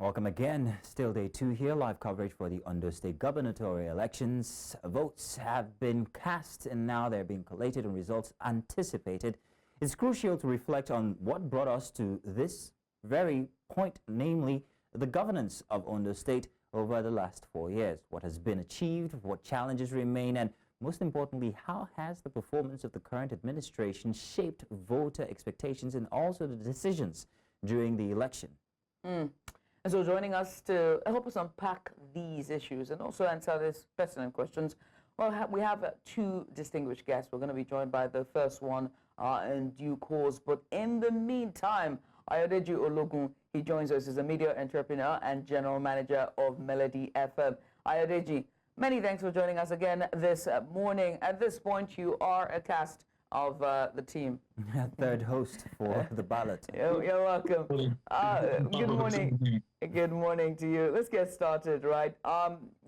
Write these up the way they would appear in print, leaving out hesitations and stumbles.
Welcome again. Still day 2 here. Live coverage for the Ondo State gubernatorial elections. Votes have been cast and now they're being collated and results anticipated. It's crucial to reflect on what brought us to this very point, namely the governance of Ondo State over the last 4 years. What has been achieved, what challenges remain, and most importantly, how has the performance of the current administration shaped voter expectations and also the decisions during the election? And so joining us to help us unpack these issues and also answer these pertinent questions, well, we have 2 distinguished guests. We're going to be joined by the first one in due course. But in the meantime, Ayodeji Ologun, he joins us as a media entrepreneur and general manager of Melody FM. Ayodeji, many thanks for joining us again this morning. At this point, you are a cast of the team. Third host for the ballot. You're welcome. Good morning. Good morning to you. Let's get started, right?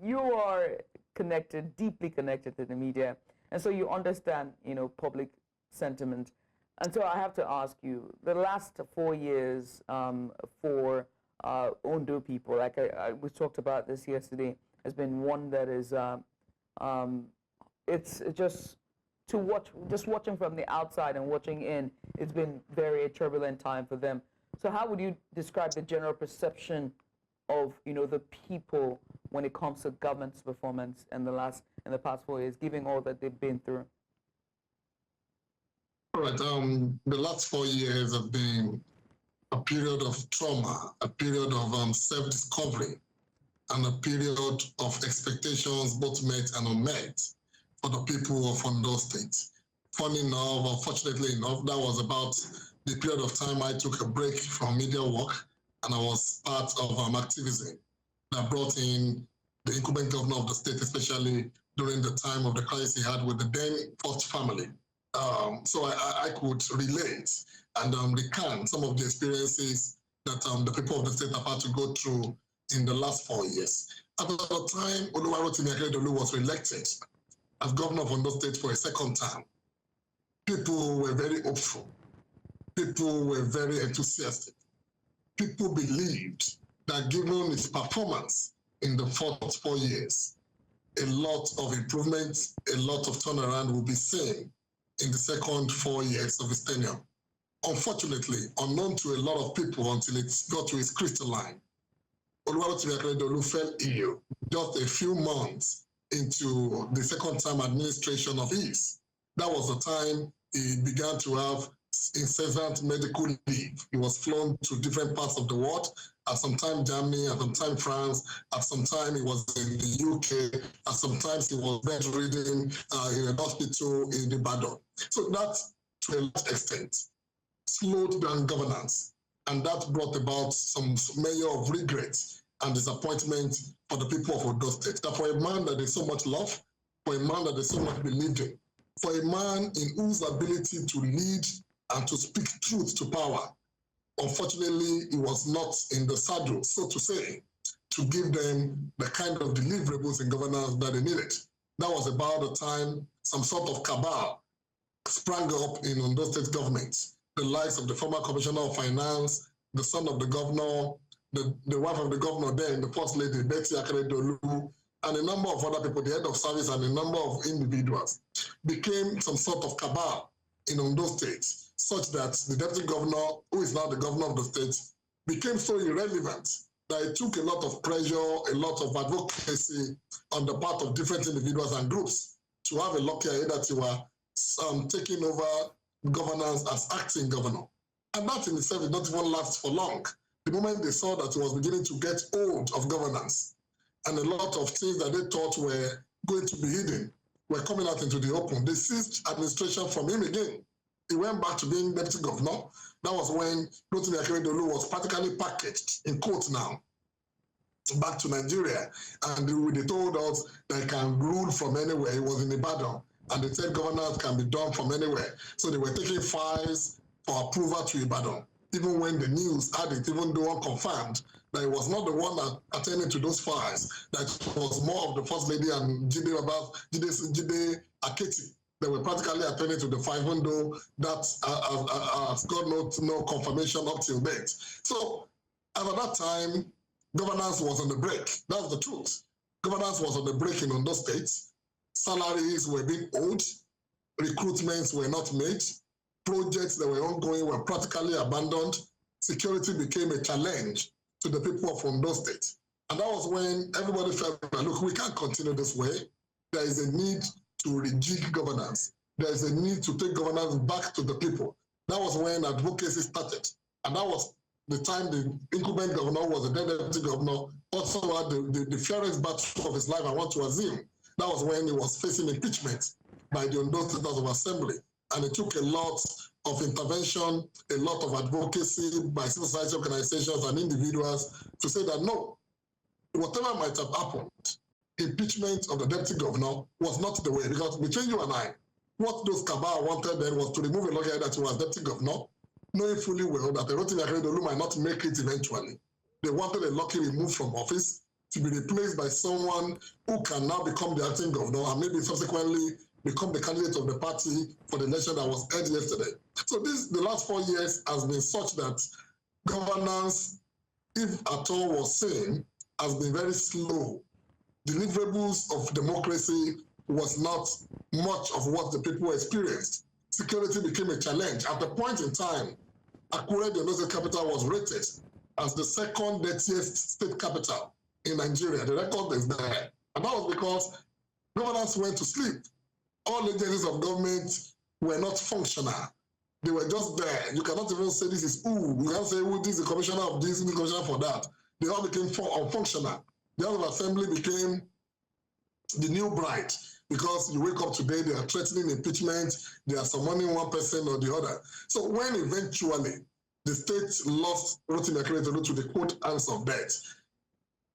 You are connected, deeply connected to the media, and so you understand, public sentiment. And so I have to ask you, the last 4 years for Ondo people, like we talked about this yesterday, has been one that is, it's just watching from the outside and watching in, it's been a turbulent time for them. So how would you describe the general perception of, the people when it comes to government's performance in the past 4 years, given all that they've been through? All right. The last 4 years have been a period of trauma, a period of self-discovery, and a period of expectations, both met and unmet, for the people of Ondo State. Funny enough, unfortunately enough, that was about the period of time I took a break from media work, and I was part of activism that brought in the incumbent governor of the state, especially during the time of the crisis he had with the then first family. So I could relate and recount some of the experiences that the people of the state have had to go through in the last 4 years. At the time, Oluwarotimi Akeredolu was elected as governor of Ondo State for a second term, people were very hopeful. People were very enthusiastic. People believed that given his performance in the first 4 years, a lot of improvements, a lot of turnaround will be seen in the second 4 years of his tenure. Unfortunately, unknown to a lot of people until it got to his crystalline, Oluwarotimi Akeredolu fell ill just a few months into the second time administration of his. That was the time he began to have incessant medical leave. He was flown to different parts of the world, at some time Germany, at some time France, at some time he was in the UK, at some times he was bedridden in a hospital in Ibadan. So that, to a large extent, slowed down governance, and that brought about some measure of regret and disappointment for the people of Ondo State. That for a man that is so much loved, for a man that is so much believed in, for a man in whose ability to lead and to speak truth to power, unfortunately, he was not in the saddle, so to say, to give them the kind of deliverables in governance that they needed. That was about the time some sort of cabal sprang up in Ondo State government. The likes of the former Commissioner of Finance, the son of the governor, the wife of the governor then, the first lady, Betty Akeredolu, and a number of other people, the head of service and a number of individuals, became some sort of cabal in Ondo State, such that the deputy governor, who is now the governor of the state, became so irrelevant that it took a lot of pressure, a lot of advocacy on the part of different individuals and groups to have a look here that you were taking over governance as acting governor. And that in itself did not even last for long. The moment they saw that he was beginning to get old of governance, and a lot of things that they thought were going to be hidden were coming out into the open, they seized administration from him again. He went back to being deputy governor. That was when Rotimi Akeredolu was practically packaged, in court now, back to Nigeria. And they told us that he can rule from anywhere. He was in Ibadan. And they said governance can be done from anywhere. So they were taking files for approval to Ibadan, even when the news had it, even though unconfirmed, that it was not the one that attended to those files, that it was more of the First Lady and Jide Aketi that were practically attending to the file, even though that has got no confirmation up till date. So at that time, governance was on the break. That's the truth. Governance was on the break in Ondo State. Salaries were being owed. Recruitments were not made. Projects that were ongoing were practically abandoned. Security became a challenge to the people of Ondo State. And that was when everybody felt, look, we can't continue this way. There is a need to rejig governance. There is a need to take governance back to the people. That was when advocacy started. And that was the time the incumbent governor was the deputy governor, also had the fairest battle of his life, I want to assume. That was when he was facing impeachment by the Ondo State House of Assembly. And it took a lot of intervention, a lot of advocacy by civil society organizations and individuals to say that no, whatever might have happened, impeachment of the deputy governor was not the way, because between you and I, what those cabal wanted then was to remove a lawyer that was deputy governor, knowing fully well that Ayodeji Ologun might not make it eventually. They wanted a lucky removed from office to be replaced by someone who can now become the acting governor and maybe subsequently become the candidate of the party for the election that was held yesterday. So the last 4 years has been such that governance, if at all was seen, has been very slow. Deliverables of democracy was not much of what the people experienced. Security became a challenge. At a point in time, Akure, the Ondo State capital, was rated as the second dirtiest state capital in Nigeria. The record is there. And that was because governance went to sleep. All agencies of government were not functional. They were just there. You cannot even say this is who. You can't say who this is the commissioner of this, the commissioner for that. They all became unfunctional. The House of Assembly became the new bride, because you wake up today, they are threatening impeachment, they are summoning one person or the other. So when eventually the state lost Rotimi Akeredolu to the quote hands of death,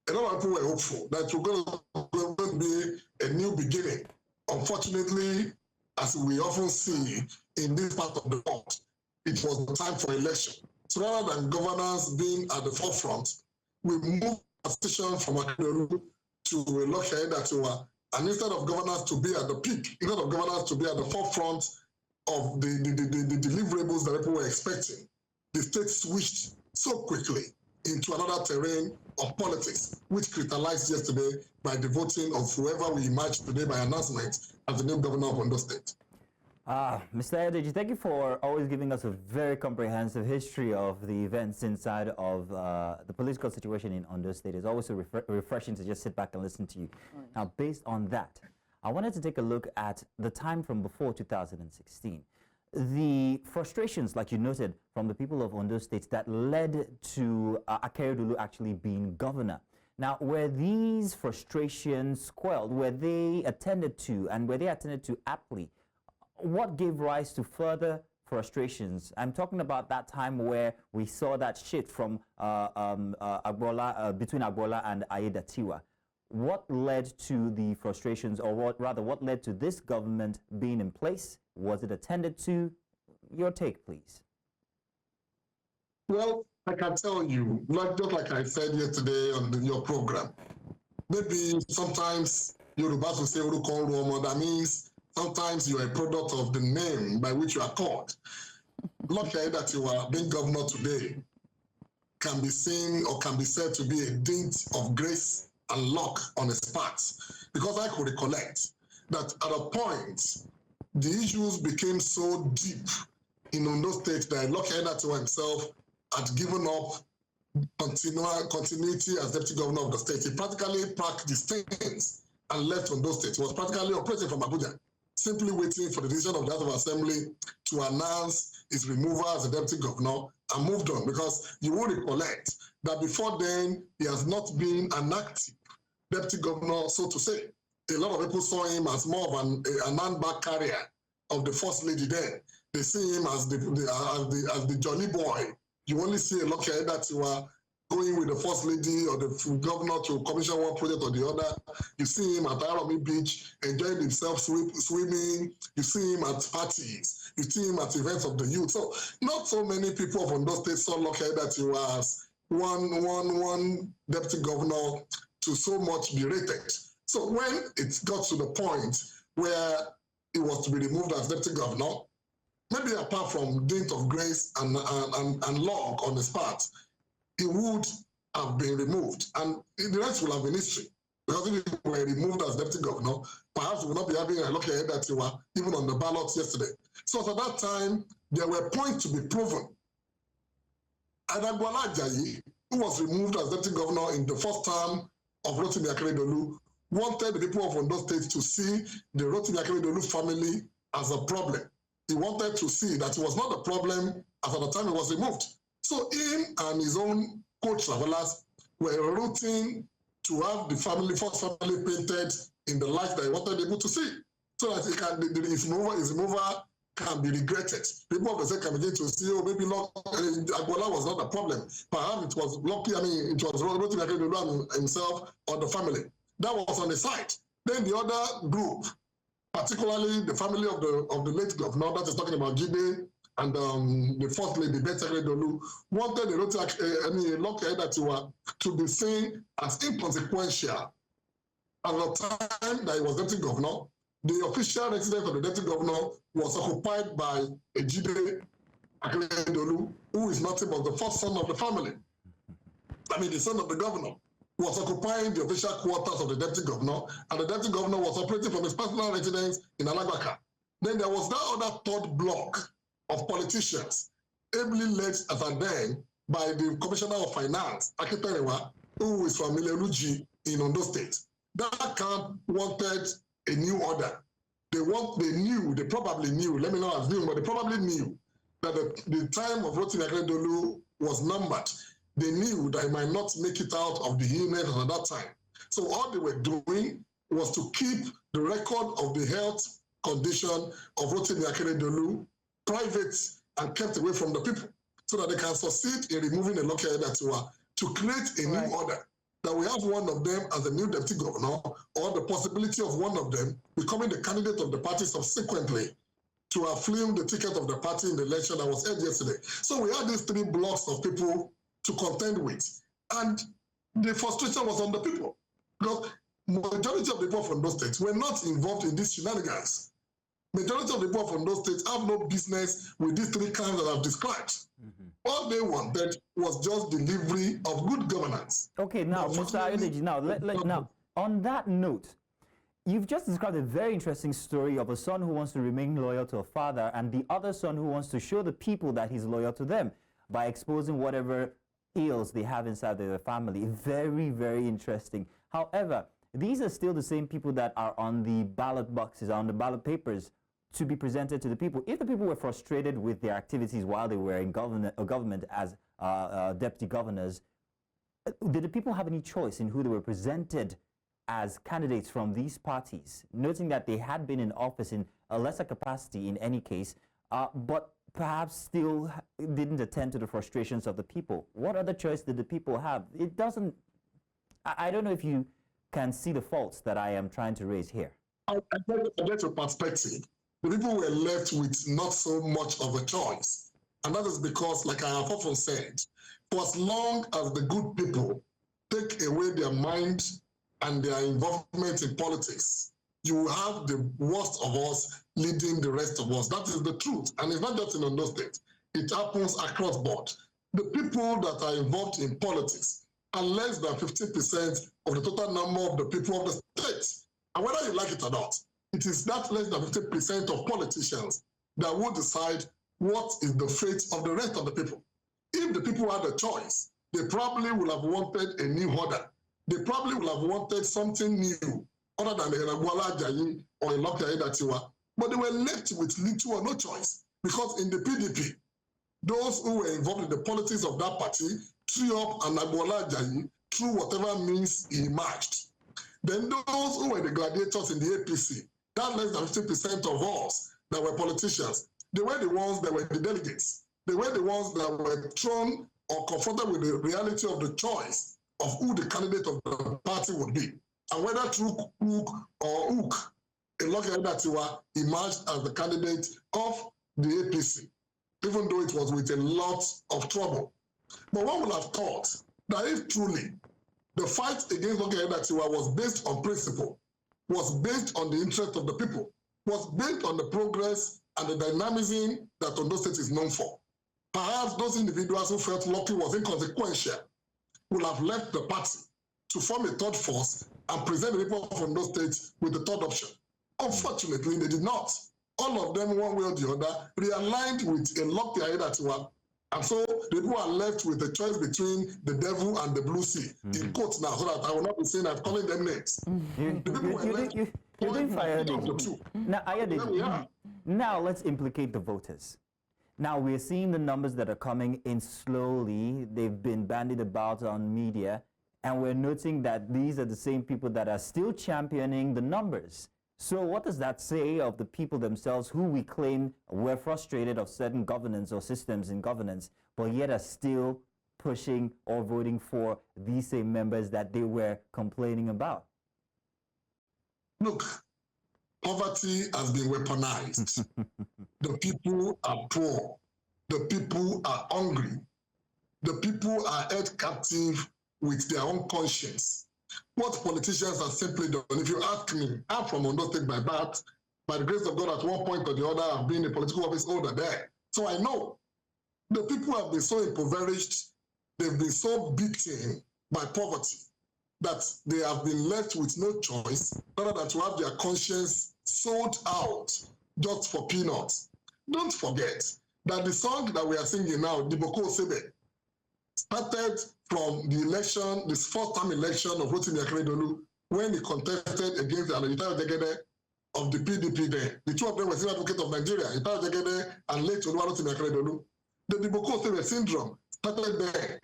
a lot of people were hopeful that we're going to be a new beginning. Unfortunately, as we often see in this part of the world, it was the time for election. So rather than governance being at the forefront, we moved the station from Akeredolu to a local that were, and instead of governance to be at the peak, instead of governance to be at the forefront of the deliverables that people were expecting, the state switched so quickly into another terrain of politics, which crystallized yesterday by the voting of whoever we emerged today by announcement as the new governor of Ondo State. Mr. Ayodeji, thank you for always giving us a very comprehensive history of the events inside of the political situation in Ondo State. It's always so refreshing to just sit back and listen to you. Right. Now, based on that, I wanted to take a look at the time from before 2016. The frustrations, like you noted, from the people of Ondo State that led to Akeredolu actually being governor. Now, were these frustrations quelled? Were they attended to, and were they attended to aptly? What gave rise to further frustrations? I'm talking about that time where we saw that shift from between Agbola and Aiyedatiwa. What led to the frustrations, or what led to this government being in place? Was it attended to? Your take, please. Well, I can tell you, just like I said yesterday on your program, maybe sometimes Yorubas will say Oruko Ruomo, that means sometimes you are a product of the name by which you are called. Lucky that you are being governor today can be seen or can be said to be a dint of grace and luck on his part. Because I could recollect that at a point, the issues became so deep in Ondo State that Lucky Aiyedatiwa himself had given up continuity as deputy governor of the state. He practically packed the stains and left Ondo State. He was practically operating from Abuja, simply waiting for the decision of the House of Assembly to announce his removal as a deputy governor, and moved on, because you will recollect that before then, he has not been an active deputy governor, so to say. A lot of people saw him as more of an handbag carrier of the first lady then. They see him as the jolly boy. You only see a Lucky Aiyedatiwa going with the first lady or the governor to commission one project or the other. You see him at Aromi Beach enjoying himself swimming. You see him at parties. You see him at events of the youth. So not so many people of Ondo State saw Lucky Aiyedatiwa as one deputy governor to so much be rated. So when it got to the point where he was to be removed as deputy governor, maybe apart from dint of grace and luck on his part, he would have been removed, and the rest will have been history. Because if you were removed as deputy governor, perhaps we will not be having a lucky head that you were even on the ballots yesterday. So at that time, there were points to be proven. Ayodeji, who was removed as deputy governor in the first term of Rotimi Akeredolu, wanted the people of Ondo State to see the Rotimi Akeredolu family as a problem. He wanted to see that it was not a problem as at the time he was removed. So him and his own co-travelers were rooting to have the first family painted in the light that he wanted people to see, so that his removal can be regretted. People of the state can begin to see, oh, maybe Agbola was not a problem. Perhaps it was lucky, it was Rotimi Akeredolu himself or the family. That was on the side. Then the other group, particularly the family of the late governor, that is talking about Jide and the first lady, Beth Akeredolu, wanted the Lockheed that you were to be seen as inconsequential. At the time that he was deputy governor, the official residence of the deputy governor was occupied by a Jide Akeredolu, who is nothing but the first son of the family. The son of the governor was occupying the official quarters of the deputy governor, and the deputy governor was operating from his personal residence in Alagbaka. Then there was that other third block of politicians, ably led as a then by the Commissioner of Finance, Akitarewa, who is from Ileoluji in Ondo State. That camp wanted a new order. They probably knew, let me not assume, but they probably knew that the time of Rotimi Akeredolu was numbered. They knew that he might not make it out of the illness at that time. So all they were doing was to keep the record of the health condition of Rotimi Akeredolu private and kept away from the people, so that they can succeed in removing the local Edatiwa to create a new order. That we have one of them as the new deputy governor, or the possibility of one of them becoming the candidate of the party subsequently to have filmed the ticket of the party in the election that was held yesterday. So we had these three blocks of people to contend with. And the frustration was on the people, because majority of the people from those states were not involved in these shenanigans. Majority of the people from those states have no business with these three kinds that I've described. All they wanted was just delivery of good governance. Okay, now, Mr. Ayodeji, now, on that note, you've just described a very interesting story of a son who wants to remain loyal to a father and the other son who wants to show the people that he's loyal to them by exposing whatever ills they have inside their family. Very, very interesting. However, these are still the same people that are on the ballot boxes, on the ballot papers to be presented to the people. If the people were frustrated with their activities while they were in government as deputy governors, did the people have any choice in who they were presented as candidates from these parties, noting that they had been in office in a lesser capacity in any case, but perhaps still didn't attend to the frustrations of the people? What other choice did the people have? It doesn't, I don't know if you can see the faults that I am trying to raise here. I get your perspective. The people were left with not so much of a choice. And that is because, like I have often said, for as long as the good people take away their mind and their involvement in politics, you have the worst of us leading the rest of us. That is the truth. And it's not just in Ondo State. It happens across board. The people that are involved in politics are less than 50% of the total number of the people of the state. And whether you like it or not, it is that less than 50% of politicians that will decide what is the fate of the rest of the people. If the people had a choice, they probably would have wanted a new order. They probably would have wanted something new, other than the Agbola Ajayi or Ologun Ayedatiwa. But they were left with little or no choice, because in the PDP, those who were involved in the politics of that party threw up an Agbola Ajayi through whatever means he emerged. Then those who were the gladiators in the APC, that less than 50% of us that were politicians, they were the ones that were the delegates. They were the ones that were thrown or confronted with the reality of the choice of who the candidate of the party would be. And whether through hook or hook, Ologun Ayedatiwa emerged as the candidate of the APC, even though it was with a lot of trouble. But one would have thought that if truly the fight against Ologun Ayedatiwa was based on principle, was based on the interest of the people, was based on the progress and the dynamism that Ondo State is known for. Perhaps those individuals who felt lucky was inconsequential. will have left the party to form a third force and present the people of Ondo State with the third option. Unfortunately, they did not. All of them, one way or the other, realigned with a lot of Ayodeji. And so the people are left with a choice between the devil and the blue sea. In quotes now, so that I will not be saying I'm calling them names. You didn't fire Ayodeji. Now, Ayodeji, now let's implicate the voters. Now we're seeing the numbers that are coming in slowly. They've been bandied about on media, and we're noting that these are the same people that are still championing the numbers. So what does that say of the people themselves who we claim were frustrated of certain governance or systems in governance, but yet are still pushing or voting for these same members that they were complaining about? Look, poverty has been weaponized. The people are poor. The people are hungry. The people are held captive with their own conscience. What politicians have simply done, if you ask me, I'm from Ondo State by birth. By the grace of God, at one point or the other, I've been a political office holder there. So I know the people have been so impoverished, they've been so beaten by poverty that they have been left with no choice other than to have their conscience sold out just for peanuts. Don't forget that the song that we are singing now, Diboko Sebe, started from the election, this first-time election of Rotimi Akeredolu, when he contested against the Ayodeji Ologun of the PDP there. The two of them were senior advocates of Nigeria, Ayodeji Ologun and late Rotimi Akeredolu. The Diboko Sebe syndrome started there.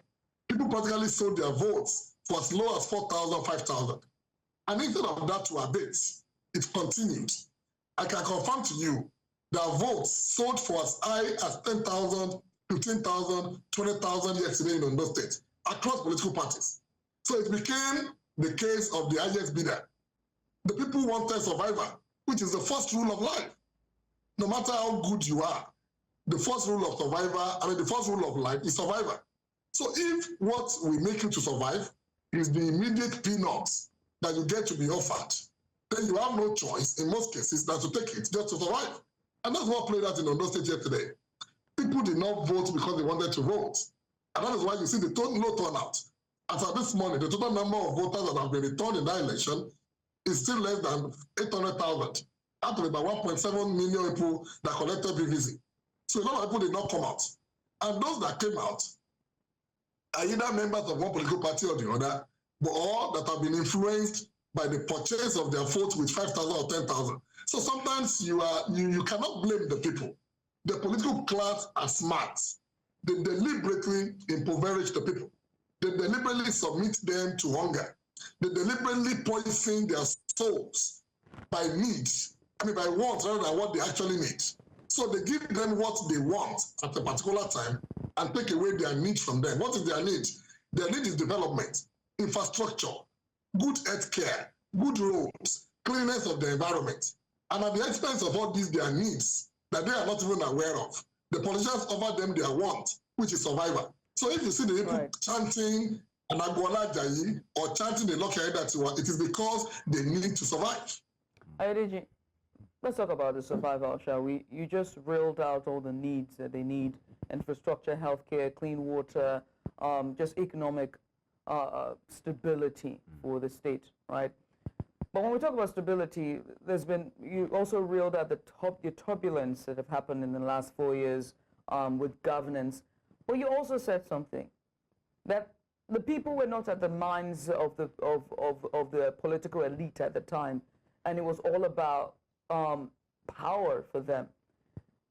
People practically sold their votes for as low as 4,000, 5,000. And instead of that to abate, it continued. I can confirm to you that votes sold for as high as 10,000, 15,000, 20,000 yesterday in Ondo State across political parties. So it became the case of the highest bidder. The people wanted survival, which is the first rule of life. No matter how good you are, the first rule of the first rule of life is survival. So if what will make you to survive is the immediate peanuts that you get to be offered, then you have no choice in most cases than to take it just to survive. And that's what played out in Ondo State yesterday. People did not vote because they wanted to vote. And that is why you see the low turnout. As of this morning, the total number of voters that have been returned in that election is still less than 800,000, out of about 1.7 million people that collected PVC. So a lot of people did not come out. And those that came out are either members of one political party or the other, but all that have been influenced by the purchase of their votes with 5,000 or 10,000. So sometimes you cannot blame the people. The political class are smart. They deliberately impoverish the people. They deliberately submit them to hunger. They deliberately poison their souls by needs, by wants rather than what they actually need. So they give them what they want at a particular time and take away their need from them. What is their need? Their need is development, infrastructure, good health care, good roads, cleanliness of the environment. And at the expense of all these, their needs that they are not even aware of, the politicians offer them their want, which is survival. So if you see the people chanting an Agbola Ajayi or chanting the Loki Aiyedatiwa, it is because they need to survive. Ayodeji, let's talk about the survival, shall we? You just railed out all the needs that they need: infrastructure, healthcare, clean water, just economic stability for the state, right? But when we talk about stability, you also reeled out the turbulence that have happened in the last 4 years with governance. But you also said something, that the people were not at the minds of the political elite at the time, and it was all about power for them.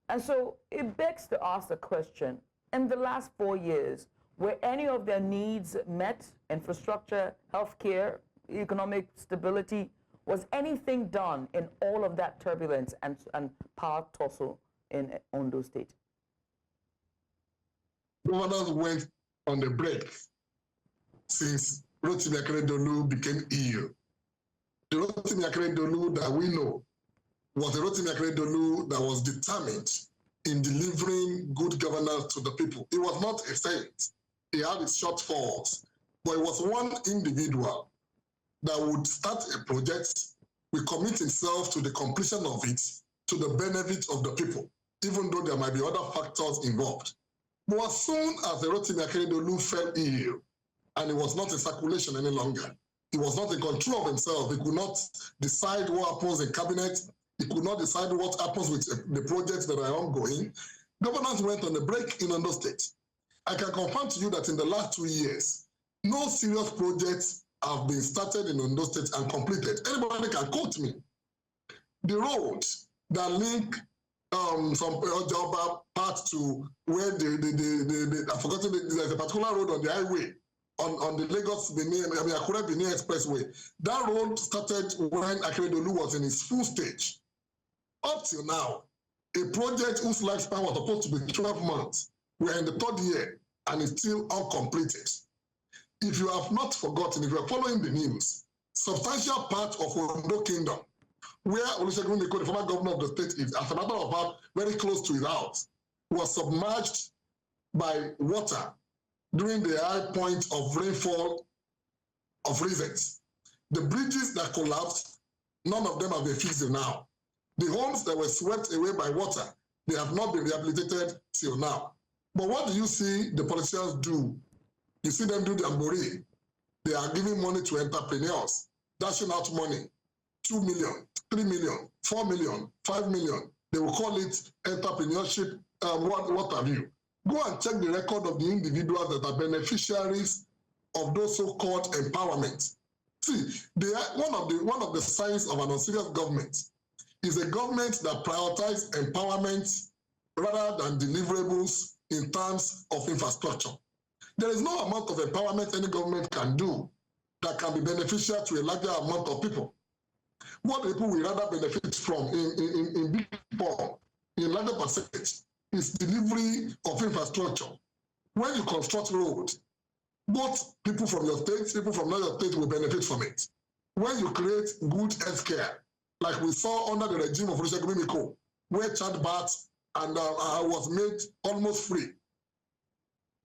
And so it begs to ask the question, in the last 4 years, were any of their needs met? Infrastructure, healthcare, economic stability? Was anything done in all of that turbulence and power tussle in Ondo State? Governors went on the break since Rotimi Akeredolu became EU. The Rotimi Akeredolu that we know was a Rotimi Akeredolu that was determined in delivering good governance to the people. He was not a saint. He had his shortfalls, but he was one individual that would start a project, will commit himself to the completion of it to the benefit of the people, even though there might be other factors involved. But as soon as the Rotimi Akeredolu fell ill, and he was not in circulation any longer. He was not in control of himself. He could not decide what happens in cabinet. He could not decide what happens with the projects that are ongoing. Governance went on a break in Ondo State. I can confirm to you that in the last 2 years, no serious projects have been started in Ondo State and completed. Anybody can quote me. The roads that link some Ojoba part to where I've forgotten, there's a particular road on the highway on the Akure-Benin Expressway. That road started when Akeredolu was in his full stage. Up till now, a project whose lifespan was supposed to be 12 months, we're in the 3rd year and it's still uncompleted. If you have not forgotten, if you are following the news, substantial part of Ondo Kingdom, where Olusegun Niko, the former governor of the state, is, as a matter of fact, very close to his house, was submerged by water during the high point of rainfall of recent. The bridges that collapsed, none of them have been fixed now. The homes that were swept away by water, they have not been rehabilitated till now. But what do you see the politicians do? You see them do the ambori. They are giving money to entrepreneurs, dashing out money, 2 million, 3 million, 4 million, 5 million. They will call it entrepreneurship, what have you. Go and check the record of the individuals that are beneficiaries of those so-called empowerment. See, they are, one of the signs of an unserious government is a government that prioritizes empowerment rather than deliverables in terms of infrastructure. There is no amount of empowerment any government can do that can be beneficial to a larger amount of people. What people will rather benefit from in big form, in larger percentage, is delivery of infrastructure. When you construct roads, both people from your state, people from another state will benefit from it. When you create good healthcare, like we saw under the regime of Olusegun Mimiko, where childbirth and was made almost free,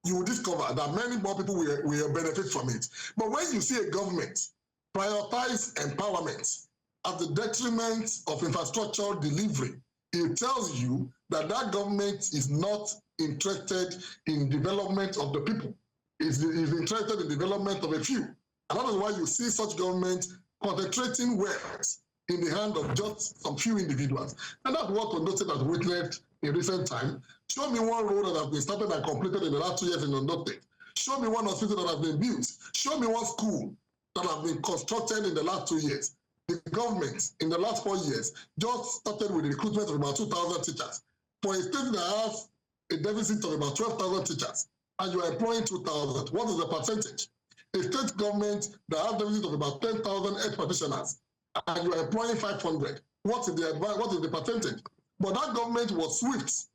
you will discover that many more people will benefit from it. But when you see a government prioritize empowerment at the detriment of infrastructure delivery, it tells you that that government is not interested in development of the people. It's interested in development of a few. And that is why you see such government concentrating wealth in the hand of just some few individuals. And that's what Ondo State has witnessed in recent time. Show me one road that has been started and completed in the last 2 years in Ondo State. Show me one hospital that has been built. Show me one school that has been constructed in the last 2 years. The government, in the last 4 years, just started with the recruitment of about 2,000 teachers. For a state that has a deficit of about 12,000 teachers, and you are employing 2,000, what is the percentage? A state government that has a deficit of about 10,000 health practitioners, and you are employing 500, what is the percentage? But that government was swift,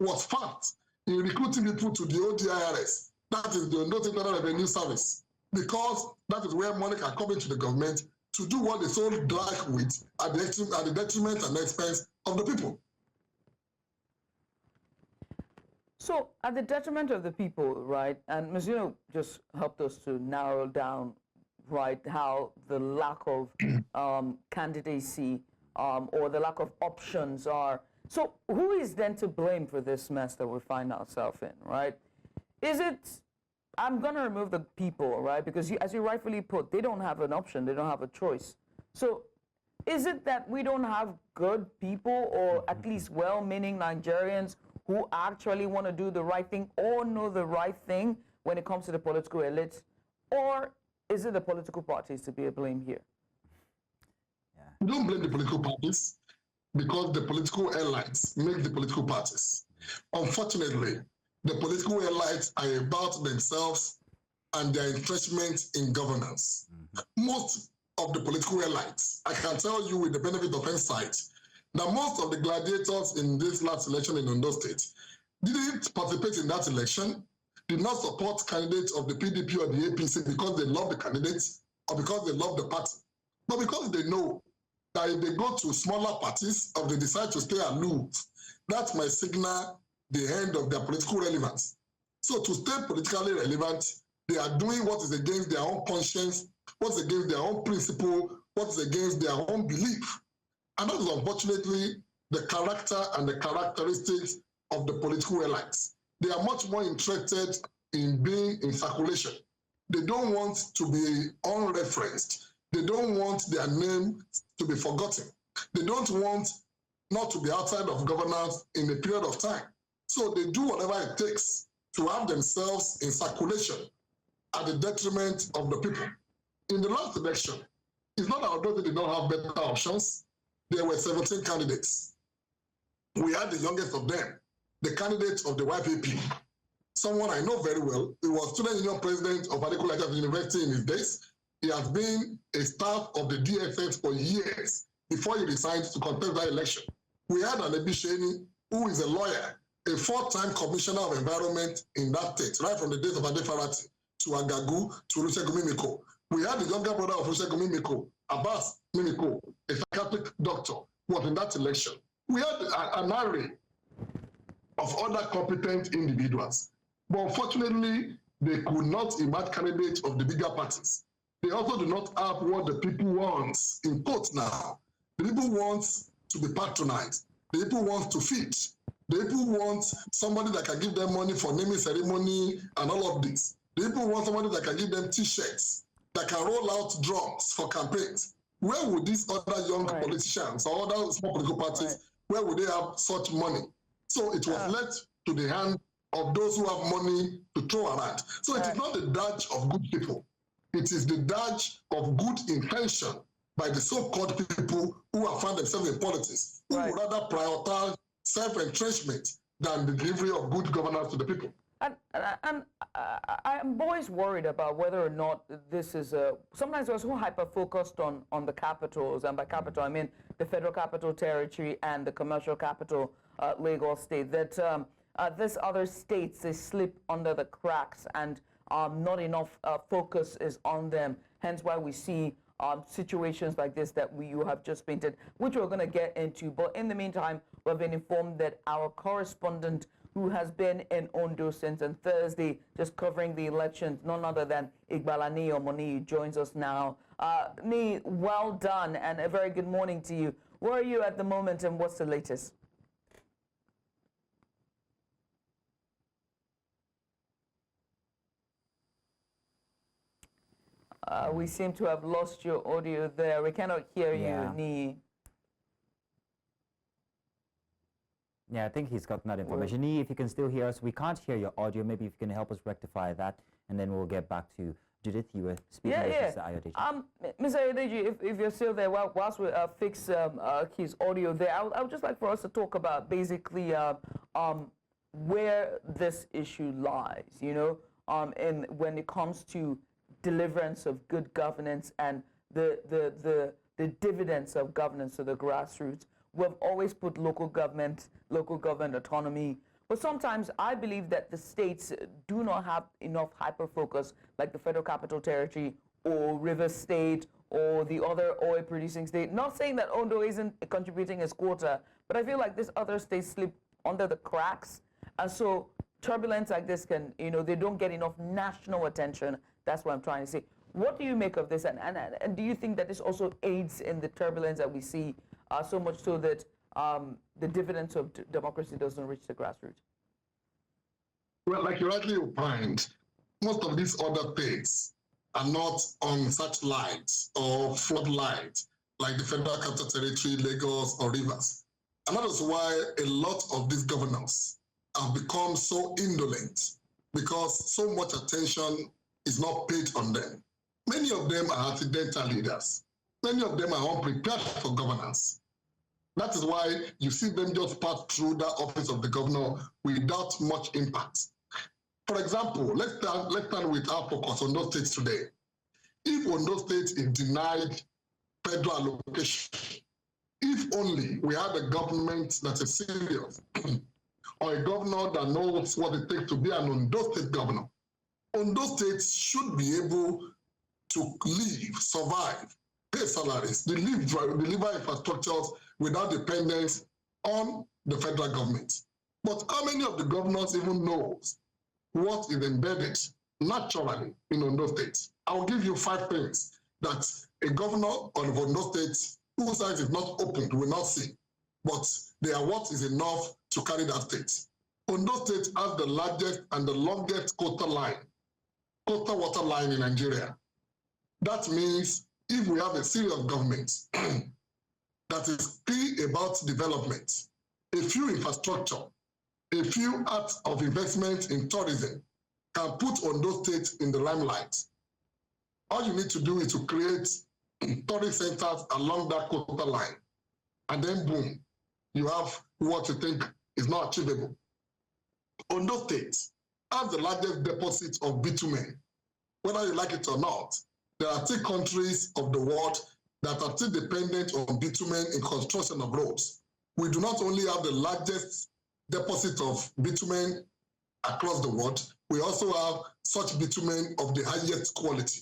was fast in recruiting people to the ODIRS. That is the Ondo State Revenue Service, because that is where money can come into the government to do what they so like with at the detriment and expense of the people. So, at the detriment of the people, right, and Ms. Yuno just helped us to narrow down, right, how the lack of candidacy or the lack of options are. So, who is then to blame for this mess that we find ourselves in, right? Is it, I'm going to remove the people, right, because as you rightfully put, they don't have an option, they don't have a choice. So, is it that we don't have good people or at least well-meaning Nigerians who actually want to do the right thing or know the right thing when it comes to the political elites? Or is it the political parties to be blame here? You don't blame the political parties because the political elites make the political parties. Unfortunately, the political elites are about themselves and their entrenchment in governance. Most of the political elites, I can tell you with the benefit of insight, that most of the gladiators in this last election in Ondo State didn't participate in that election, did not support candidates of the PDP or the APC because they love the candidates or because they love the party, but because they know that if they go to smaller parties or they decide to stay aloof, that might signal the end of their political relevance. So to stay politically relevant, they are doing what is against their own conscience, what's against their own principle, what's against their own belief. And that is unfortunately the character and the characteristics of the political elites. They are much more interested in being in circulation They don't want to be unreferenced. They don't want their name to be forgotten. They don't want not to be outside of governance in a period of time. So they do whatever it takes to have themselves in circulation at the detriment of the people. In the last election, it's not that they did not have better options. There were 17 candidates. We had the youngest of them, the candidate of the YPP, someone I know very well. He was student union president of Adekunle University in his days. He has been a staff of the DSS for years before he resigned to contest that election. We had Alebi Sheni, who is a lawyer, a 4-time commissioner of environment in that state, right from the days of Adefarati to Agagu to Olusegun Mimiko. We had the younger brother of Olusegun Mimiko, Abbas Mimiko, a psychiatric doctor, was in that election. We had an array of other competent individuals. But unfortunately, they could not emerge candidates of the bigger parties. They also do not have what the people want, in quotes now. The people want to be patronized. The people want to fit. The people want somebody that can give them money for naming ceremony and all of this. The people want somebody that can give them T-shirts, that can roll out drums for campaigns. Where would these other young politicians or other small political parties, where would they have such money? So it was left to the hand of those who have money to throw around. So it is not the badge of good people. It is the badge of good intention by the so-called people who have found themselves in politics, who would rather prioritize self-entrenchment than the delivery of good governance to the people. And I'm always worried about whether or not this is sometimes we're so hyper-focused on the capitals, and by capital I mean the federal capital territory and the commercial capital, Lagos State, that this other states, they slip under the cracks and not enough focus is on them, hence why we see situations like this that you have just painted, which we're going to get into. But in the meantime, we've been informed that our correspondent, who has been in Ondo since on Thursday, just covering the elections, none other than Igbalani Omoni, joins us now. Ni, well done, and a very good morning to you. Where are you at the moment, and what's the latest? We seem to have lost your audio there. We cannot hear you, Ni. Yeah, I think he's gotten that information. Ni, if you can still hear us, we can't hear your audio. Maybe if you can help us rectify that, and then we'll get back to Judith. You were speaking with Mr. Ayodeji. Mr. Ayodeji, if you're still there, whilst we fix his audio there, I would just like for us to talk about basically where this issue lies, you know, and when it comes to deliverance of good governance and the dividends of governance to the grassroots. We've always put local government autonomy, but sometimes I believe that the states do not have enough hyper-focus, like the Federal Capital Territory or River State or the other oil-producing state. Not saying that Ondo isn't contributing its quota, but I feel like these other states slip under the cracks, and so turbulence like this can, you know, they don't get enough national attention. That's what I'm trying to say. What do you make of this, and do you think that this also aids in the turbulence that we see, so much so that the dividends of democracy doesn't reach the grassroots? Well, like you rightly opined, most of these other states are not on such lights or floodlights like the Federal Capital Territory, Lagos, or Rivers. And that is why a lot of these governors have become so indolent, because so much attention is not paid on them. Many of them are accidental leaders. Many of them are unprepared for governance. That is why you see them just pass through that office of the governor without much impact. For example, let's start with our focus on Ondo State today. If Ondo State is denied federal allocation, if only we had a government that is serious, or a governor that knows what it takes to be an Ondo State governor, Ondo State should be able to live, survive, pay salaries, deliver infrastructures without dependence on the federal government. But how many of the governors even knows what is embedded naturally in Ondo State? I will give you 5 things that a governor of Ondo State whose eyes is not opened will not see, but they are what is enough to carry that state. Ondo State has the largest and the longest coastal line coastal water line in Nigeria. That means if we have a serious government that is clear about development, a few infrastructure, a few acts of investment in tourism can put Ondo State in the limelight. All you need to do is to create tourist centers along that coastal line. And then boom, you have what you think is not achievable. Ondo State has the largest deposit of bitumen. Whether you like it or not, there are 3 countries of the world that are still dependent on bitumen in construction of roads. We do not only have the largest deposit of bitumen across the world, we also have such bitumen of the highest quality.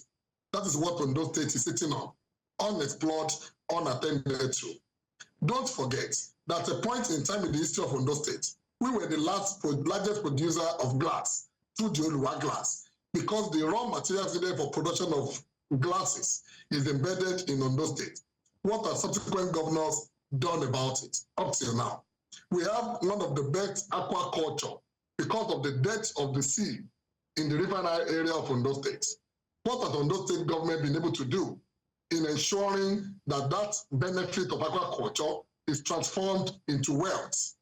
That is what Ondo State is sitting on, unexplored, unattended to. Don't forget that at a point in time in the history of Ondo State, we were the largest producer of glass through the Oluwa glass, because the raw materials needed for production of glasses is embedded in Ondo State. What have subsequent governors done about it up till now? We have one of the best aquaculture because of the depth of the sea in the riverine area of Ondo State. What has Ondo State government been able to do in ensuring that that benefit of aquaculture is transformed into wealth?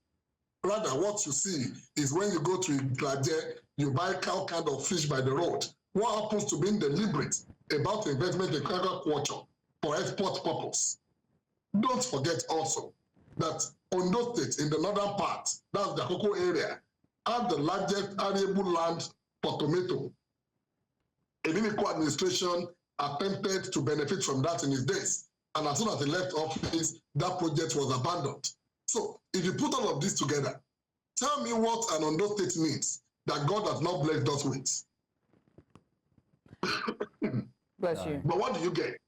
Rather, what you see is when you go to Iglaje, you buy cow kind of fish by the road. What happens to being deliberate about investment in aquaculture for export purpose? Don't forget also that Ondo State in the northern part, that's the Akoko area, has the largest arable land for tomato. A Mimiko administration attempted to benefit from that in his days. And as soon as he left office, that project was abandoned. So if you put all of this together, tell me what an Ondo State needs that God has not blessed us with. Bless you. But what do you get?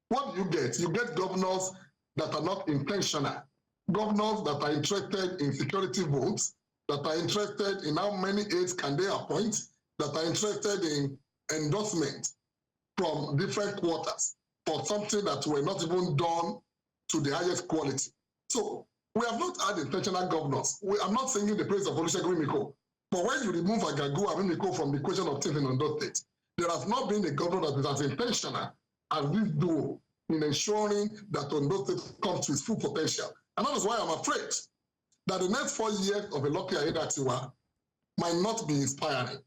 What do you get? You get governors that are not intentional, governors that are interested in security votes, that are interested in how many aides can they appoint, that are interested in endorsement from different quarters for something that were not even done to the highest quality. So we have not had intentional governors. I'm not singing the praise of Olusegun Mimiko, but when you remove Agagu and Mimiko from the equation of things in Ondo State, there has not been a governor that is as intentional as this duo in ensuring that Ondo State comes to its full potential. And that is why I'm afraid that the next 4 years of a Lucky Aiyedatiwa might not be inspiring,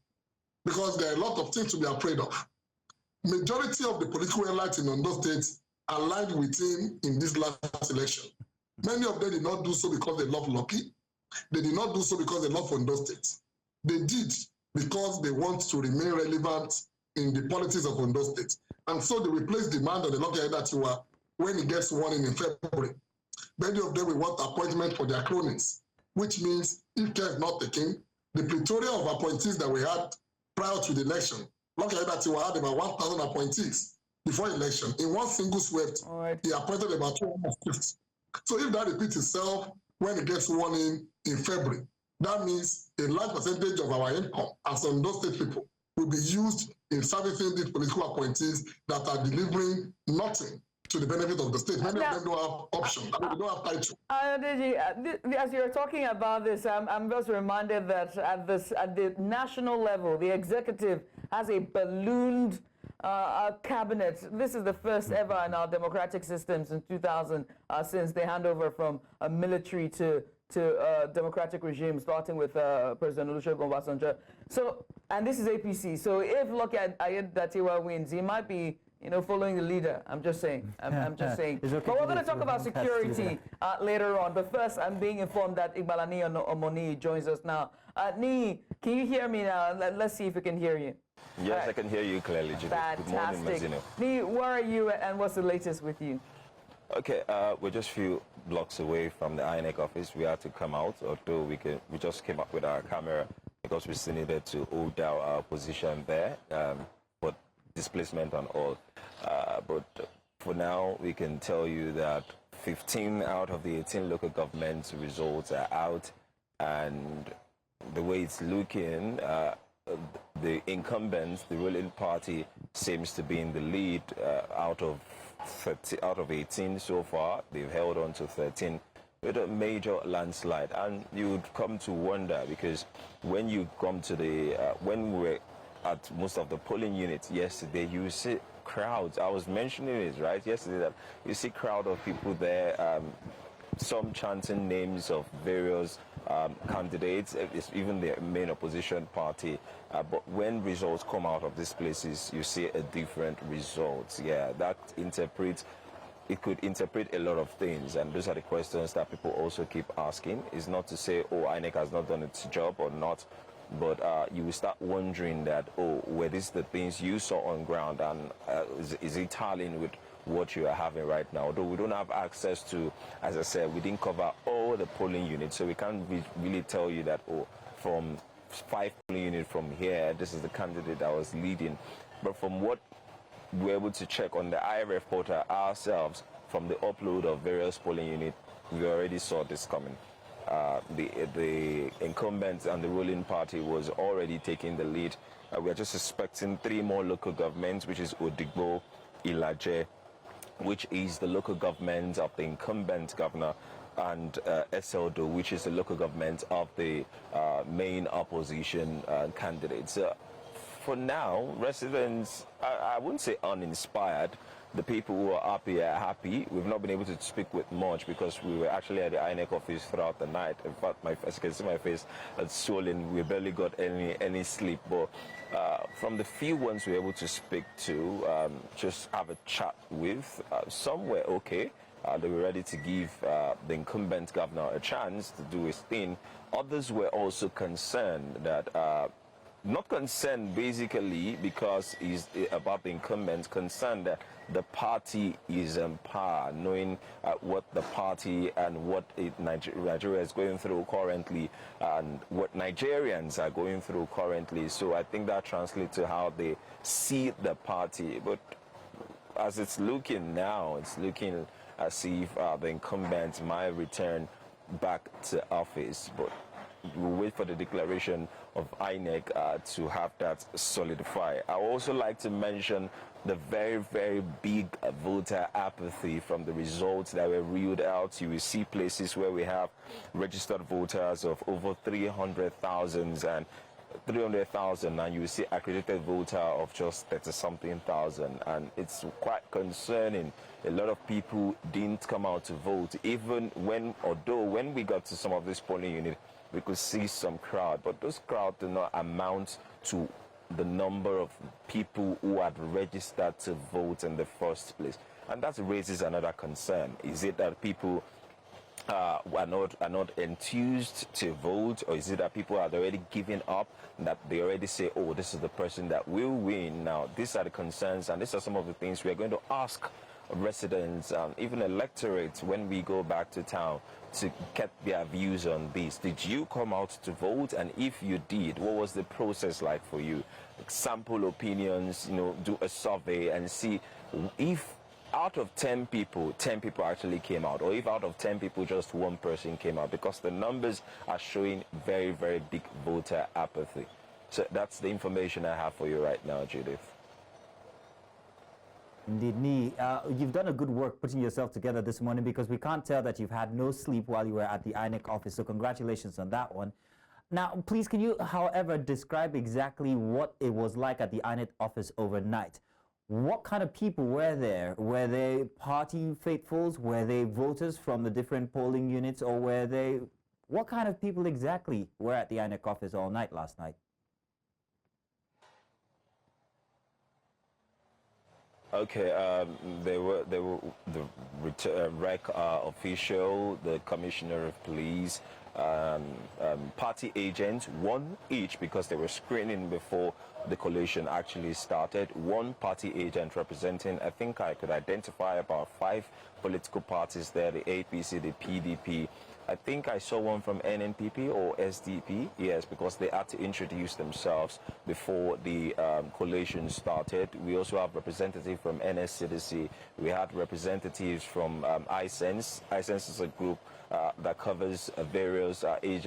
because there are a lot of things to be afraid of. Majority of the political elites in Ondo State aligned with him in this last election. Many of them did not do so because they love Lucky. They did not do so because they love Ondo State. They did because they want to remain relevant in the politics of Ondo State. And so they will place demand on the Lucky Aiyedatiwa when he gets sworn in February. Many of them will want appointment for their cronies, which means if care is not taken, the plethora of appointees that we had prior to the election, Lucky Aiyedatiwa had about 1,000 appointees before election. In one single swept, he appointed about 250. So if that repeats itself when he gets sworn in February, that means a large percentage of our income as Ondo State people will be used in servicing these political appointees that are delivering nothing to the benefit of the state. Many of them don't have options. They don't have title. Ayodeji, as you're talking about this, I'm just reminded that at the national level, the executive has a ballooned cabinet. This is the first ever in our democratic system since 2000, since they hand over from a military to democratic regime, starting with President Olusegun Obasanjo. So, and this is APC. So if Lucky Aiyedatiwa wins, he might be, following the leader. I'm just saying. I'm just saying. Okay, but we're going to talk about security later on. But first, I'm being informed that Igbalani Omoni joins us now. Ni, can you hear me now? Let's see if we can hear you. Yes, I can hear you clearly, Judith. Fantastic. Good morning, Mazino. Ni, where are you and what's the latest with you? Okay, we're just a few blocks away from the INEC office. We had to come out, although we just came up with our camera because we still needed to hold down our position there for displacement and all. But for now, we can tell you that 15 out of the 18 local government results are out, and the way it's looking, the incumbents, the ruling party, seems to be in the lead out of 18 so far. They've held on to 13 with a major landslide, and you'd come to wonder, because when you come to the when we were at most of the polling units yesterday, you see crowds. I was mentioning it, right, yesterday, that you see crowd of people there, some chanting names of various candidates, even the main opposition party. But when results come out of these places, you see a different result. Yeah, that it could interpret a lot of things, and those are the questions that people also keep asking. It's not to say, oh, INEC has not done its job or not, but you will start wondering that, oh, were these the things you saw on ground, and is it tallying with what you are having right now? Although we don't have access to, as I said, we didn't cover all the polling units, so we can't really tell you that, oh, from 5 polling units from here, this is the candidate that was leading. But from what we're able to check on the IRF portal ourselves, from the upload of various polling units, we already saw this coming. The incumbent and the ruling party was already taking the lead. We are just expecting 3 more local governments, which is Odigbo, Ilaje, which is the local government of the incumbent governor, and Eseldo, which is the local government of the main opposition candidate. So for now, residents, I wouldn't say uninspired. The people who are happy are happy. We've not been able to speak with much because we were actually at the INEC office throughout the night. In fact, as you can see, my face is swollen. We barely got any sleep. But from the few ones we were able to speak to, just have a chat with, some were okay. They were ready to give the incumbent governor a chance to do his thing. Others were also concerned that not concerned basically because it's about the incumbent, concerned that the party is in power, knowing what the party and what Nigeria is going through currently and what Nigerians are going through currently. So I think that translates to how they see the party. But as it's looking now, it's looking as if the incumbent might return back to office. But we'll wait for the declaration of INEC to have that solidify. I would also like to mention the very, very big voter apathy from the results that were reeled out. You will see places where we have registered voters of over 300,000 and you will see accredited voter of just 30-something thousand, and it's quite concerning. A lot of people didn't come out to vote, even although when we got to some of this polling unit, we could see some crowd, but those crowds do not amount to the number of people who had registered to vote in the first place. And that raises another concern. Is it that people are not enthused to vote, or is it that people are already giving up, that they already say, oh, this is the person that will win? Now, these are the concerns, and these are some of the things we are going to ask residents, even electorates, when we go back to town, to get their views on this. Did you come out to vote? And if you did, what was the process like for you? Sample opinions, do a survey and see if out of 10 people actually came out, or if out of 10 people just 1 person came out, because the numbers are showing very, very big voter apathy. So that's the information I have for you right now, Judith. Indeed, you've done a good work putting yourself together this morning, because we can't tell that you've had no sleep while you were at the INEC office, so congratulations on that one. Now, please, can you, however, describe exactly what it was like at the INEC office overnight? What kind of people were there? Were they party faithfuls? Were they voters from the different polling units? Or what kind of people exactly were at the INEC office all night last night? Okay, there were the REC official, the commissioner of police, party agents, 1 each, because they were screening before the collation actually started. 1 party agent representing, I think I could identify about 5 political parties there, the APC, the PDP. I think I saw one from NNPP or SDP, yes, because they had to introduce themselves before the collation started. We also have representatives from NSCDC. We had representatives from iSense. iSense is a group that covers various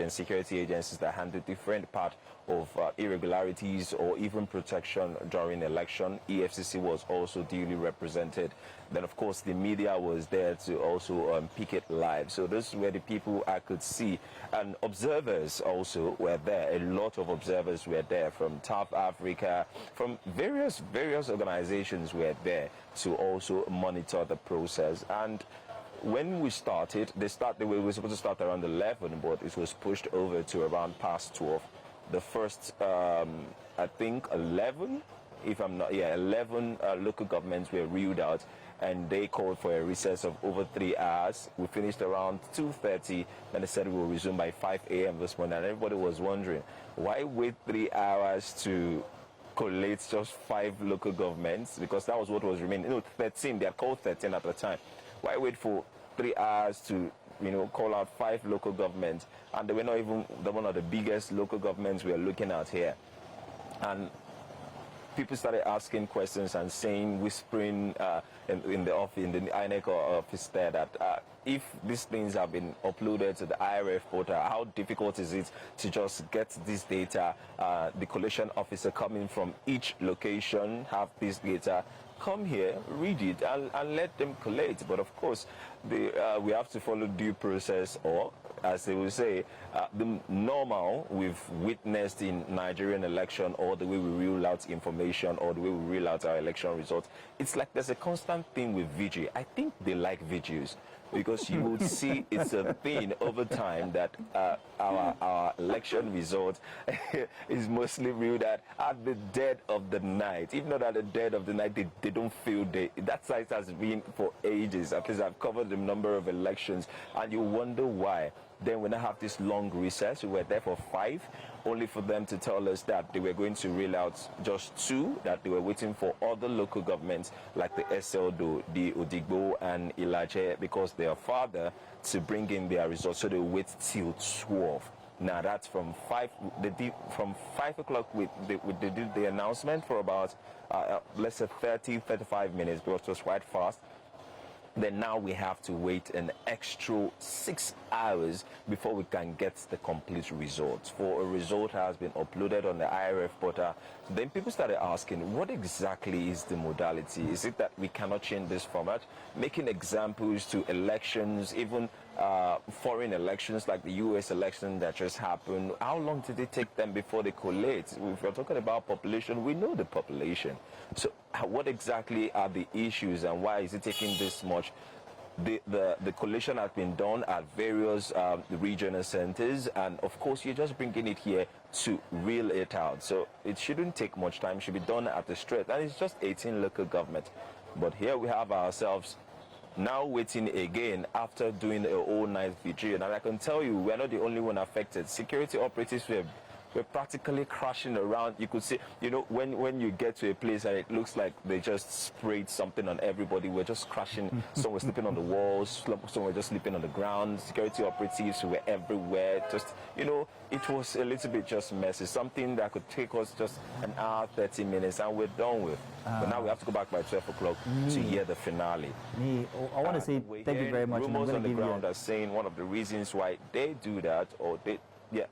security agencies that handle different part of irregularities or even protection during election. EFCC was also duly represented. Then, of course, the media was there to also pick it live. So those were the people I could see. And observers also were there. A lot of observers were there from South Africa, from various organizations were there to also monitor the process. And when we started, we were supposed to start around 11, but it was pushed over to around past 12. The first, I think 11, if I'm not, 11 local governments were ruled out, and they called for a recess of over 3 hours. We finished around 2:30, and they said we will resume by 5 a.m. this morning, and everybody was wondering, why wait 3 hours to collate just 5 local governments? Because that was what was remaining. 13, they had called 13 at the time. Why wait for 3 hours to call out 5 local governments, and they were not even one of the biggest local governments we are looking at here? And people started asking questions and saying, whispering in the office, in the INEC office there, that if these things have been uploaded to the IRF portal, how difficult is it to just get this data? The collation officer coming from each location have this data. Come here, read it, and let them collate. But of course, we have to follow due process, or as they will say, the normal we've witnessed in Nigerian election, or the way we rule out information, or the way we rule out our election results. It's like there's a constant thing with VG. I think they like VGs, because you will see it's a thing over time that our election result is mostly ruled out at the dead of the night. If not at the dead of the night, they don't feel that site has been for ages. At least I've covered a number of elections, and you wonder why. Then when I have this long recess, we were there for 5, only for them to tell us that they were going to reel out just 2, that they were waiting for other local governments like the SLDO, the Odigbo and Ilaje, because they are farther, to bring in their results. So they wait till 12. Now that's from 5. From 5 o'clock. They did the announcement for about let's say 30-35 minutes, because it was quite fast. Then now we have to wait an extra 6 hours before we can get the complete results. For a result has been uploaded on the IRF portal, then people started asking, what exactly is the modality? Is it that we cannot change this format? Making examples to elections, even foreign elections like the US election that just happened. How long did it take them before they collate? If we're talking about population, we know the population. So what exactly are the issues, and why is it taking this much? The collation has been done at various regional centers, and of course you're just bringing it here to reel it out. So it shouldn't take much time. It should be done at the straight, and it's just 18 local government. But here we have ourselves now waiting again after doing a whole night vigil. And I can tell you, we're not the only one affected. Security operatives were practically crashing around. You could see, when you get to a place and it looks like they just sprayed something on everybody, we're just crashing. Some were sleeping on the walls, some were just sleeping on the ground. Security operatives were everywhere. Just, it was a little bit just messy. Something that could take us just an hour, 30 minutes, and we're done with. But now we have to go back by 12 o'clock to hear the finale. I want to say thank you very much. Rumors on the ground are saying one of the reasons why they do that, or they, yeah.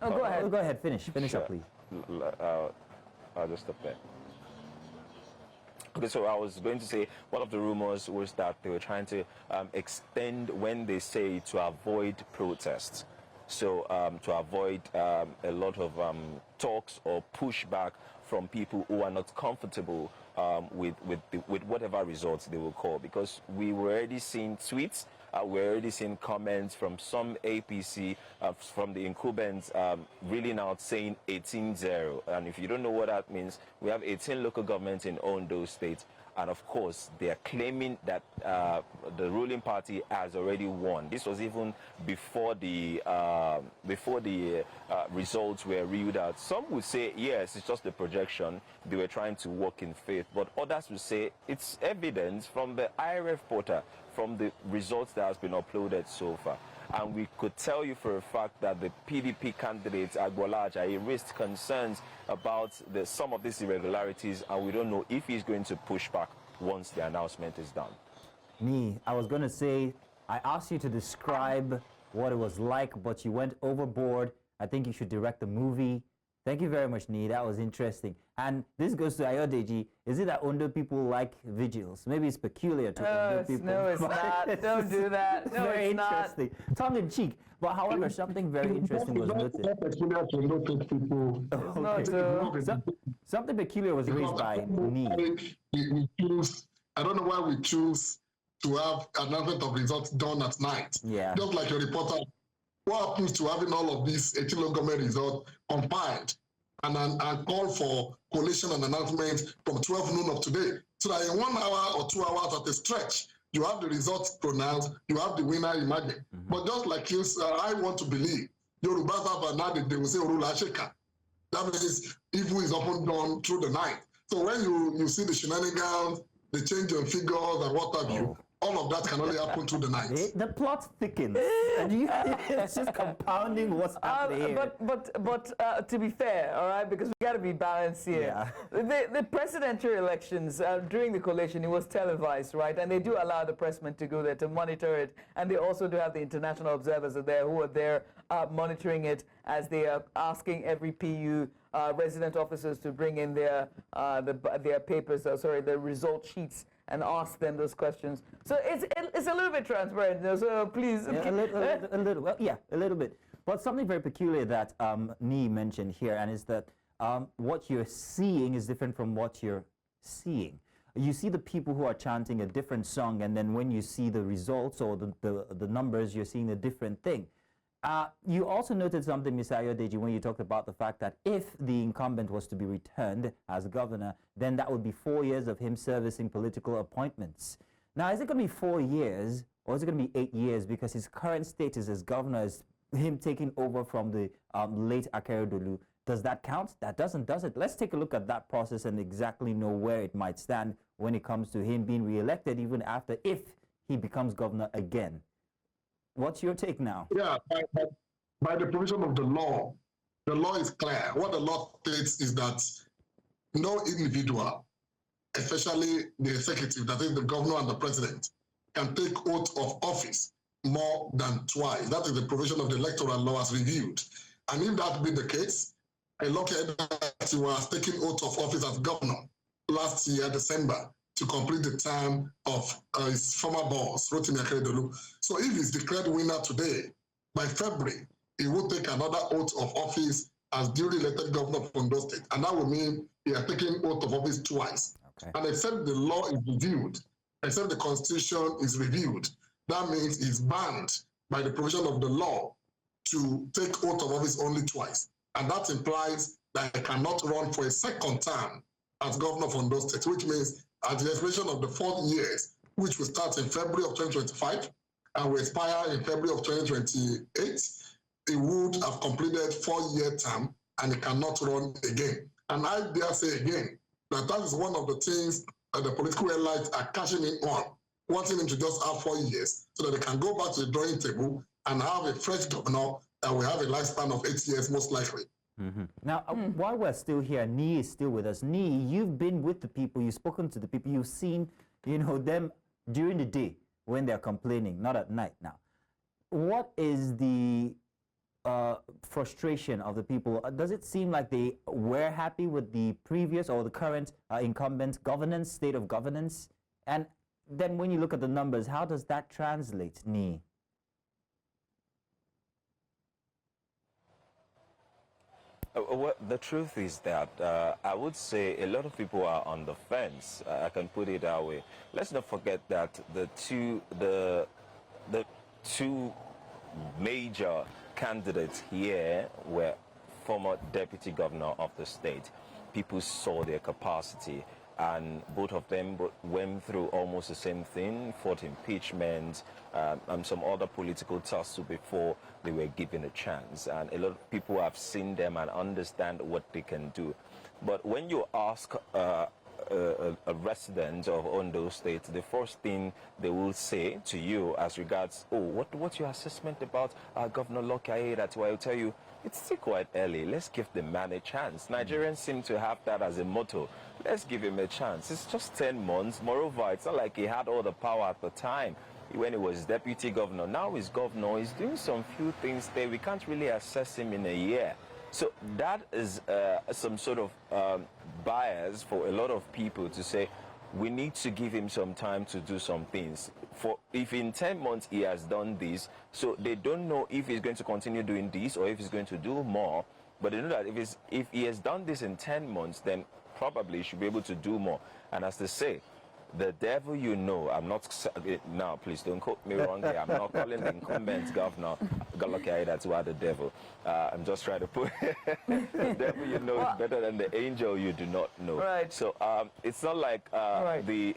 Oh, go ahead. Go ahead. Finish up, please. I'll just stop there. Okay, so I was going to say one of the rumors was that they were trying to extend when they say to avoid protests. So to avoid a lot of talks or pushback from people who are not comfortable with whatever results they will call, because we were already seeing tweets. We're already seeing comments from some APC, from the incumbents, really now saying 18-0. And if you don't know what that means, we have 18 local governments in Ondo State. And of course, they are claiming that the ruling party has already won. This was even before the results were reeled out. Some would say, yes, it's just the projection. They were trying to work in faith. But others would say it's evidence from the IRF portal, from the results that has been uploaded so far. And we could tell you for a fact that the PDP candidate, Agbola Ajayi, raised concerns about some of these irregularities, and we don't know if he's going to push back once the announcement is done. I was going to say, I asked you to describe what it was like, but you went overboard. I think you should direct the movie. Thank you very much, Nee. That was interesting. And this goes to Ayodeji. Is it that Ondo people like vigils? Maybe it's peculiar to Ondo people. No, it's not. Don't do that. No, very it's not. interesting. Tongue in cheek. But however, something very interesting was noted. Something peculiar was raised by Nee. I don't know why we choose to have announcement of results done at night. Yeah. Just like a reporter, what happens to having all of these 18 local government results compiled and call for collation and announcement from 12 noon of today, so that in 1 hour or 2 hours at a stretch, you have the results pronounced, you have the winner imagined. But just like you, I want to believe, Yorubas have another, they will say, Orula Sheka. That means evil is often done through the night. So when you see the shenanigans, the change in figures and what have you, all of that can only happen through the night. The plot thickens. And it's just compounding what's happening here. But to be fair, all right, because we got to be balanced here. Yeah. The presidential elections, during the collation, it was televised, right? And they do allow the pressmen to go there to monitor it. And they also do have the international observers there who are there monitoring it as they are asking every PU resident officers to bring in their papers, the result sheets, and ask them those questions. So it's a little bit transparent. So please, yeah, a little, well, yeah, a little bit. But something very peculiar that Nee mentioned here, and is that what you're seeing is different from what you're seeing. You see the people who are chanting a different song, and then when you see the results or the numbers, you're seeing a different thing. You also noted something, Mr. Ayodeji, when you talked about the fact that if the incumbent was to be returned as governor, then that would be 4 years of him servicing political appointments. Now, is it going to be 4 years, or is it going to be 8 years? Because his current status as governor is him taking over from the late Akeredolu. Does that count? That doesn't, does it? Let's take a look at that process and exactly know where it might stand when it comes to him being re-elected, even after, if he becomes governor again. What's your take now? Yeah, by the provision of the law is clear. What the law states is that no individual, especially the executive, that is the governor and the president, can take oath of office more than twice. That is the provision of the electoral law as reviewed. And if that be the case, a local that was taking oath of office as governor last year, December, to complete the term of his former boss, Rotimi Akeredolu. So if he's declared winner today, by February, he will take another oath of office as duly elected governor of Ondo State. And that will mean he has taken oath of office twice. Okay. And except the law is reviewed, except the constitution is reviewed, that means he's banned by the provision of the law to take oath of office only twice. And that implies that he cannot run for a second term as governor of Ondo State, which means at the expiration of the 4 years, which will start in February of 2025 and will expire in February of 2028, he would have completed 4-year term and he cannot run again. And I dare say again that that is one of the things that the political elites are cashing in on, wanting him to just have 4 years so that they can go back to the drawing table and have a fresh governor that will have a lifespan of 8 years most likely. Mm-hmm. Now, while we're still here, Nee is still with us. Nee, you've been with the people, you've spoken to the people, you've seen, them during the day when they're complaining, not at night now. What is the frustration of the people? Does it seem like they were happy with the previous or the current incumbent governance, state of governance? And then when you look at the numbers, how does that translate, Nee? Well, the truth is that I would say a lot of people are on the fence. I can put it that way. Let's not forget that the two major candidates here were former deputy governor of the state. People saw their capacity, and both of them went through almost the same thing, fought impeachment, and some other political tussle before they were given a chance. And a lot of people have seen them and understand what they can do. But when you ask a resident of Ondo State, the first thing they will say to you as regards, oh, what's your assessment about Governor Lucky Aiyedati? I will tell you, it's still quite early. Let's give the man a chance. Nigerians seem to have that as a motto. Let's give him a chance. It's just 10 months. Moreover, it's not like he had all the power at the time when he was deputy governor. Now he's governor. He's doing some few things there. We can't really assess him in a year. So that is some sort of bias for a lot of people to say, we need to give him some time to do some things. For if in 10 months he has done this, so they don't know if he's going to continue doing this or if he's going to do more. But they know that if he has done this in 10 months, then probably he should be able to do more. And as they say, the devil you know, I'm not, now please don't quote me wrong here, I'm not calling the incumbent governor Lucky Aiyedati the devil. I'm just trying to put, the devil you know is better than the angel you do not know. Right. So it's not like the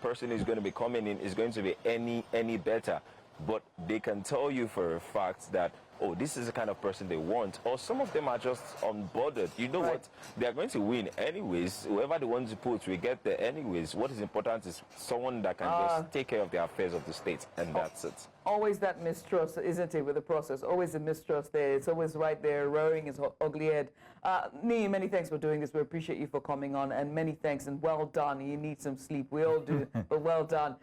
person who's going to be coming in is going to be any better, but they can tell you for a fact that, oh, this is the kind of person they want, or some of them are just unbothered. You know what? They are going to win anyways. Whoever they want to put will get there anyways. What is important is someone that can just take care of the affairs of the state, and that's it. Always that mistrust, isn't it, with the process? Always the mistrust there. It's always right there, rearing his ugly head. Nee, many thanks for doing this. We appreciate you for coming on, and many thanks, and well done. You need some sleep. We all do, but well done.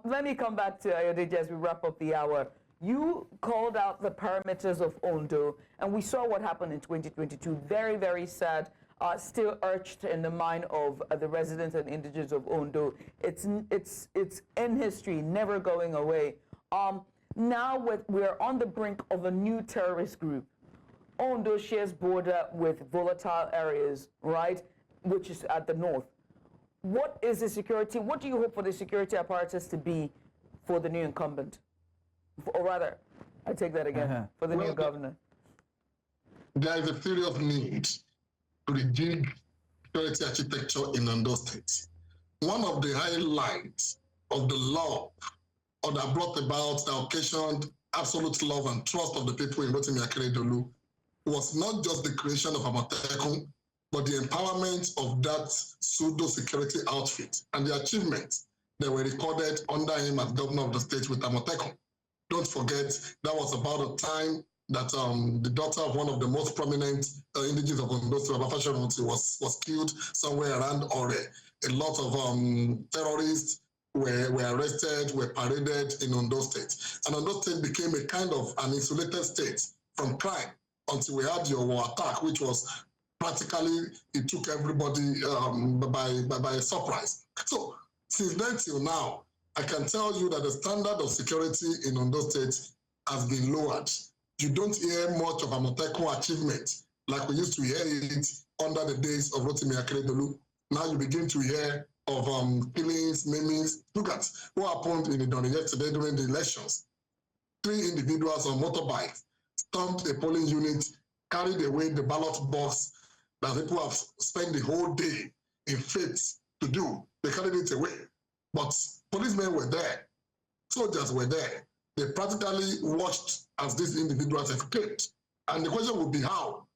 Let me come back to Ayodeji as we wrap up the hour. You called out the parameters of Ondo, and we saw what happened in 2022. Very, very sad. Still urged in the mind of the residents and indigents of Ondo. It's in history, never going away. Now we're on the brink of a new terrorist group. Ondo shares border with volatile areas, right, which is at the north. What is the security? What do you hope for the security apparatus to be for the new incumbent? Or rather, I take that again, for the new governor. There is a serious need to rejig security architecture in Ondo State. One of the highlights of the law that brought about the occasioned absolute love and trust of the people in Rotimi Akeredolu was not just the creation of Amotekun, but the empowerment of that pseudo-security outfit and the achievements that were recorded under him as governor of the state with Amotekun. Don't forget, that was about the time that the daughter of one of the most prominent indigenous of Ondo State, was killed somewhere around Ore. A lot of terrorists were arrested, were paraded in Ondo State. And Ondo State became a kind of an insulated state from crime until we had your war attack, which was practically, it took everybody by surprise. So since then till now, I can tell you that the standard of security in Ondo State has been lowered. You don't hear much of Amotekun achievement like we used to hear it under the days of Rotimi Akeredolu. Now you begin to hear of killings, maimings. Look at what happened in Idorin yesterday during the elections. 3 individuals on motorbikes stormed a polling unit, carried away the ballot box that people have spent the whole day in faith to do. They carried it away. But policemen were there, soldiers were there. They practically watched as these individuals escaped. And the question would be how?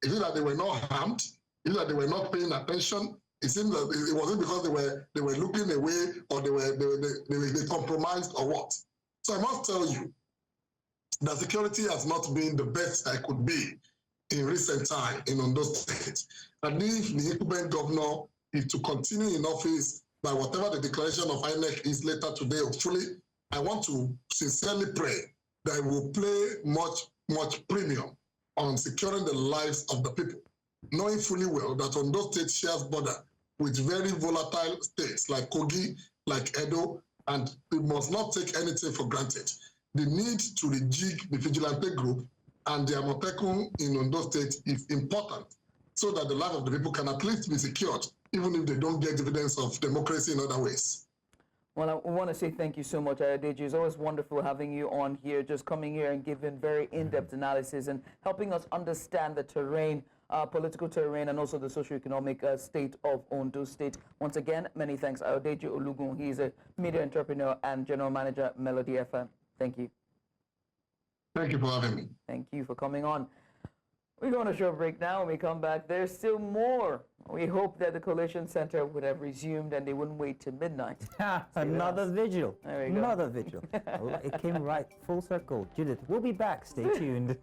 Is it that they were not harmed? Is it that they were not paying attention? It seems that it wasn't because they were looking away or they compromised or what? So I must tell you that security has not been the best I could be in recent time in Ondo State. And if the incumbent governor is to continue in office by whatever the declaration of INEC is later today, hopefully, I want to sincerely pray that it will play much premium on securing the lives of the people, knowing fully well that Ondo State shares border with very volatile states like Kogi, like Edo, and we must not take anything for granted. The need to rejig the vigilante group and the Amotekun in Ondo State is important so that the life of the people can at least be secured, even if they don't get evidence of democracy in other ways. Well, I want to say thank you so much, Ayodeji. It's always wonderful having you on here, just coming here and giving very in-depth analysis and helping us understand the terrain, political terrain, and also the socio-economic state of Ondo State. Once again, many thanks, Ayodeji Ologun. He is a media entrepreneur and general manager, Melody FM. Thank you. Thank you for having me. Thank you for coming on. We're going to a short break now. When we come back, there's still more. We hope that the Coalition Center would have resumed and they wouldn't wait till midnight. Another vigil. There we go. Another vigil. It came right full circle. Judith, we'll be back. Stay tuned.